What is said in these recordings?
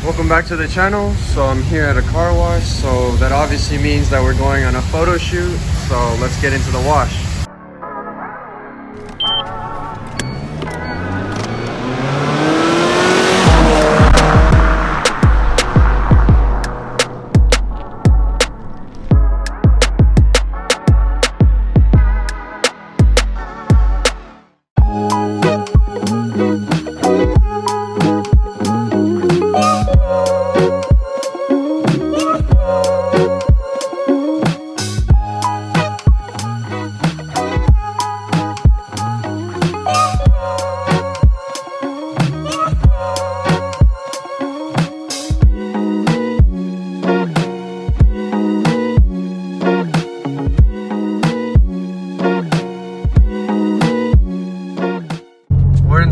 Welcome back to the channel. So I'm here at a car wash, so that obviously means that we're going on a photo shoot. So let's get into the wash.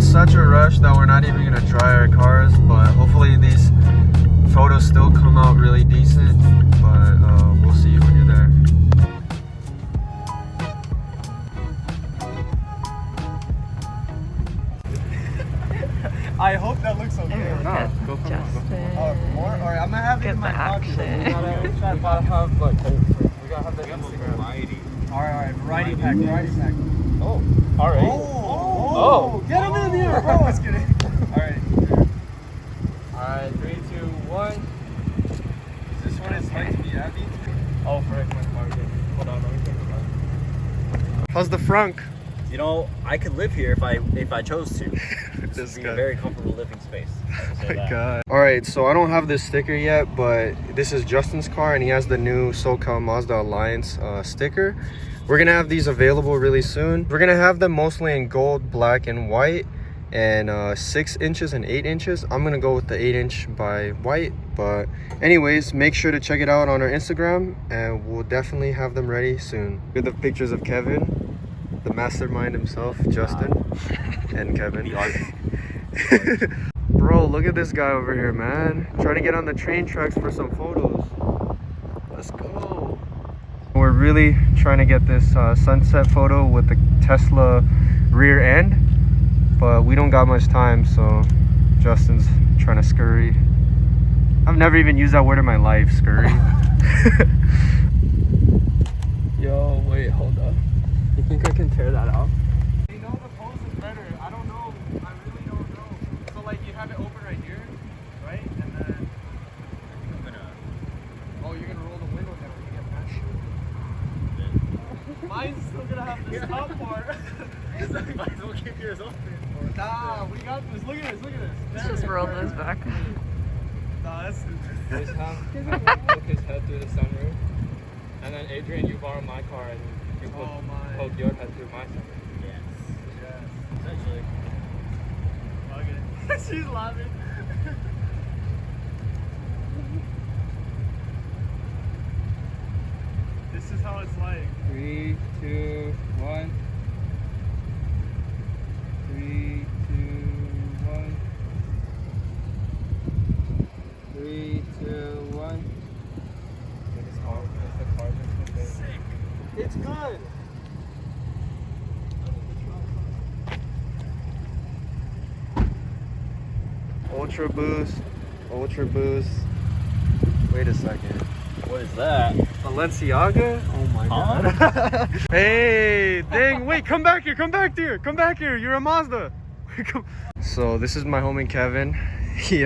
Such a rush that we're not even gonna dry our cars, but hopefully these photos still come out really decent, but we'll see when you're there. I hope that looks okay. No, go for it. More? Alright, I'm gonna have it in my pocket. We gotta have like we gotta have the Instagram. Variety. Alright, variety pack. Oh, alright. Oh, get him in here, bro. I was kidding. Alright. Alright, 3, 2, 1. Is this what it's like to be happy? Oh, frick, my car. Hold on, let me take the car. How's the frunk? You know, I could live here if I chose to. This would be a very comfortable living space. Oh my god. Alright, so I don't have this sticker yet, but this is Justin's car and he has the new SoCal Mazda Alliance sticker. We're gonna have these available really soon. We're gonna have them mostly in gold, black, and white, and 6 inches and 8 inches. I'm gonna go with the 8-inch by white, but anyways, make sure to check it out on our Instagram, and we'll definitely have them ready soon. Look at the pictures of Kevin, the mastermind himself, Justin, and Kevin. Bro, look at this guy over here, man. Trying to get on the train tracks for some photos. Let's go. We're really trying to get this sunset photo with the Tesla rear end, but we don't got much time, so Justin's trying to scurry. I've never even used that word in my life, scurry. Yo, wait, hold up. You think I can tear that out? You know the pose is better. I don't know. I really don't know. So like you have it open right here, right? And then I'm gonna... Oh, you're gonna roll the window down when you get past it? Mine's still gonna have this top part. Might as well keep yours open. Nah, we got this. Look at this. Let's just roll those back. Nah, that's... Just have look his head through the sunroof. And then Adrian, you borrow my car and you poke your head through my sunroof. Yes. Essentially. Okay. She's laughing. This is how it's like. 3, 2, 1. 3, 2, 1. 3, 2, 1. Sick. It's good. Ultra boost. Wait a second. What is that? Balenciaga? Oh my god. Hey, dang, wait, come back here. You're a Mazda. So this is my homie Kevin. He's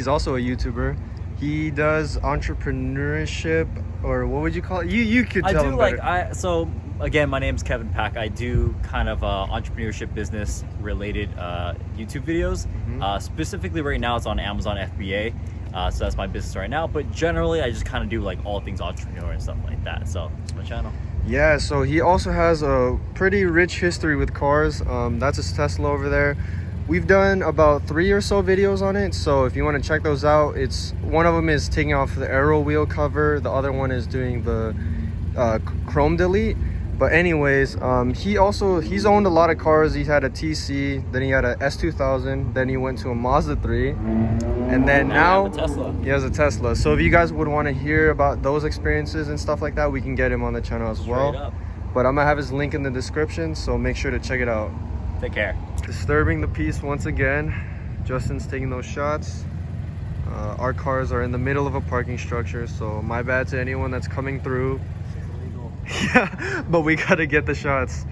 also a YouTuber. He does entrepreneurship, or what would you call it? You could tell him better. So again, my name's Kevin Pack. I do kind of entrepreneurship business related YouTube videos. Specifically right now it's on Amazon FBA. So that's my business right now, but generally I just kind of do like all things entrepreneur and stuff like that. So it's my channel. Yeah, so he also has a pretty rich history with cars. That's his Tesla over there. We've done about 3 or so videos on it, so if you want to check those out, it's one of them is taking off the aero wheel cover, the other one is doing the chrome delete. But anyways, he's owned a lot of cars. He's had a TC, then he had a S2000, then he went to a Mazda 3, and then now he has a Tesla. So if you guys would want to hear about those experiences and stuff like that, we can get him on the channel as well. But I'm gonna have his link in the description, so make sure to check it out. Take care. Disturbing the peace once again. Justin's taking those shots. our cars are in the middle of a parking structure, so my bad to anyone that's coming through. Yeah, but we gotta get the shots.